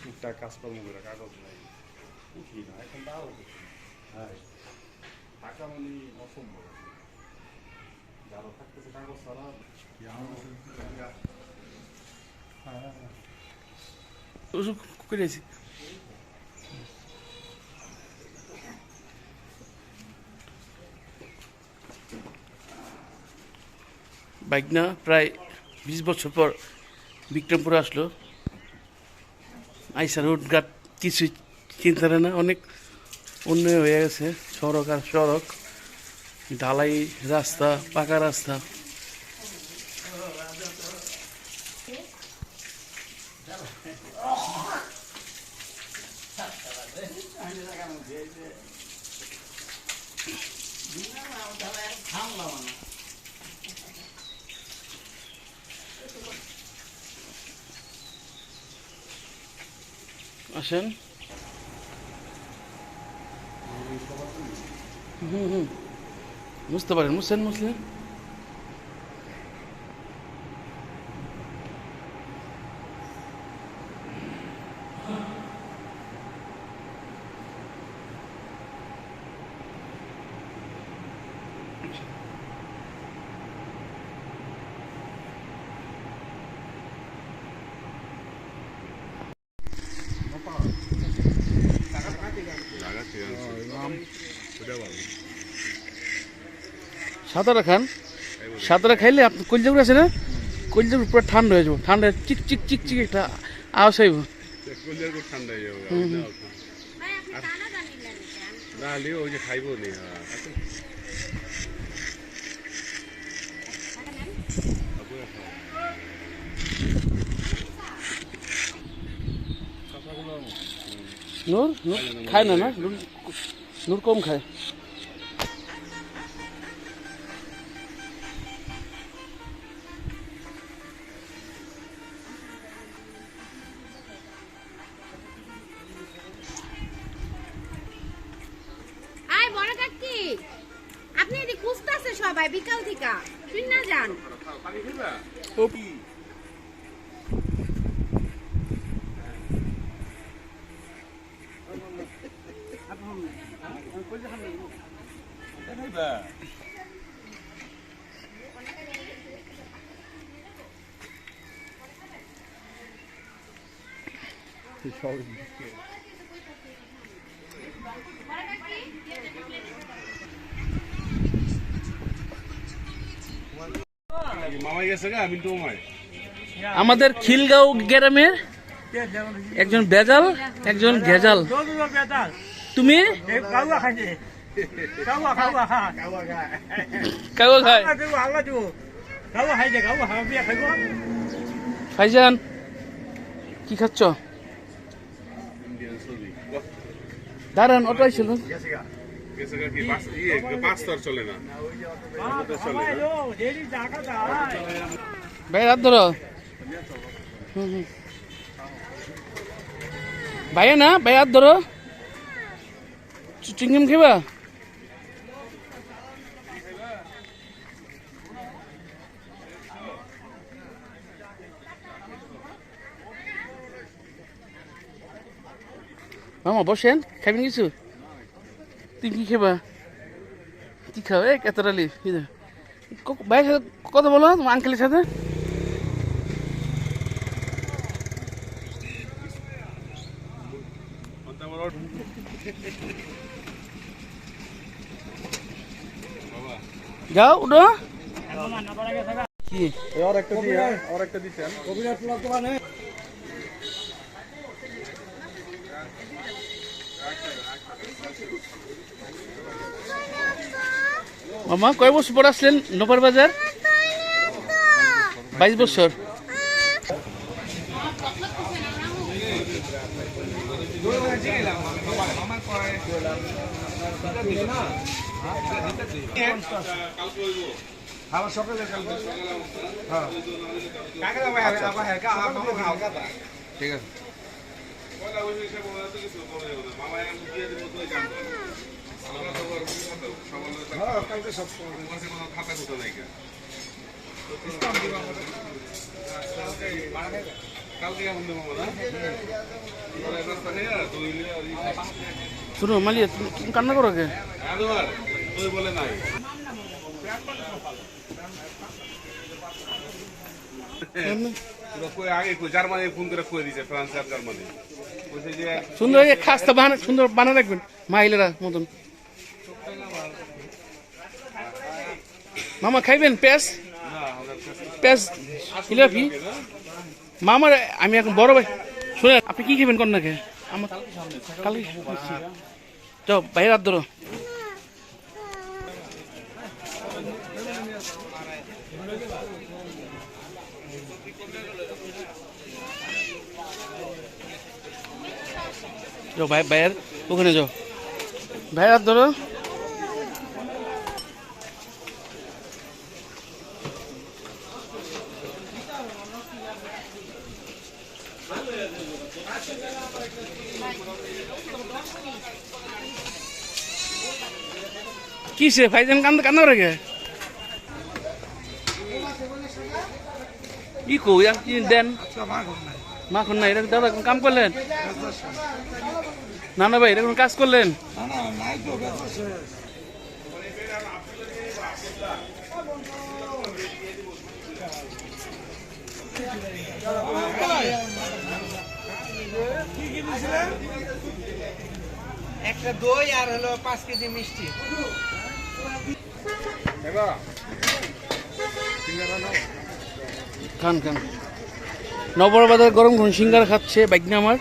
টুকটাক কাজকর্ম করে কাগজ নাই উঠি না এখন তাও হ্যাঁ টাকা মানে অসম্ভব যারা থাকতেছে কাগজ ছাড়া করেছি বাইক না প্রায় 20 বছর পর বিক্রমপুরে আসলো আইসা রোডঘাট কিছুই চিন্তা না অনেক উন্নয়ন হয়ে গেছে সড়ক আর সড়ক ঢালাই রাস্তা পাকা রাস্তা আসেন বুঝতে পারেন মুসেন মুসলিম সাঁতারা খান সাঁতারা খাইলে আপনার কলজাগুলো আছে না কলজাগুলো পুরো ঠান্ডা হয়ে যাবো ঠান্ডা চিক চিক চিক চিক একটা আওয়াজ হইব ঠান্ডা হয়ে যাবে ওই যে খাইব নি নূর খায় না নূর কম খায় আপনি এদিকে খুঁজতেছে সবাই বিকাল থেকে শুন না যান আমাদের খিলগাঁও গ্রামের একজন বেজাল একজন গেজাল তুমি কাগজ খায় ভাইজান কি খাচ্ছ দাঁড়ান অটো ছিল ভাই রাত ধরো ভাইয়া না ভাই হাত ধরো চিংড়ি খেবা মামা বসেন খাবেন কিছু তুমি কি খেবা কি খাও এতটালি ভাইয়ের সাথে কথা বলো তোমার আঙ্কেলের সাথে যাও উঠো কি আর একটা দিচ্ছেন মামা কয় বছর পর আসলেন নোপার বাজার 22 বছর ঠিক আছে কালকে সব খাতা কোথা নাই শুনো মালিয়া তুমি কান্না করো কে? বলে নাই আগে জার্মানি ফোন করে কয়ে দিছে, ফ্রান্স আর জার্মানি সুন্দর খাস্তা বানান, সুন্দর বানা রাখবেন মাহিলেরা মতন। মামা খাইবেন পেঁয়াজ? পেঁয়াজ জিলাপি মামার। আমি এখন বড় ভাই শুনে আপনি কি খাবেন কন্যাকে? আমার কালকে যাও বাইরে হাত ধরো। যাও ভাই ভাইয়ের ওখানে যাও, ভাইয়ের হাত ধরো। কিসে ভাইজান কান্না করে গে? কি কো দেন মাখন না, এরকম দাদা কাম করলেন না? না ভাই এরকম কাজ করলেন? একটা দই আর হলো 5 কেজি মিষ্টি। খান খান। নবর বাজার গরম সিঙ্গারা খাচ্ছে বাইক নিয়ে আমার।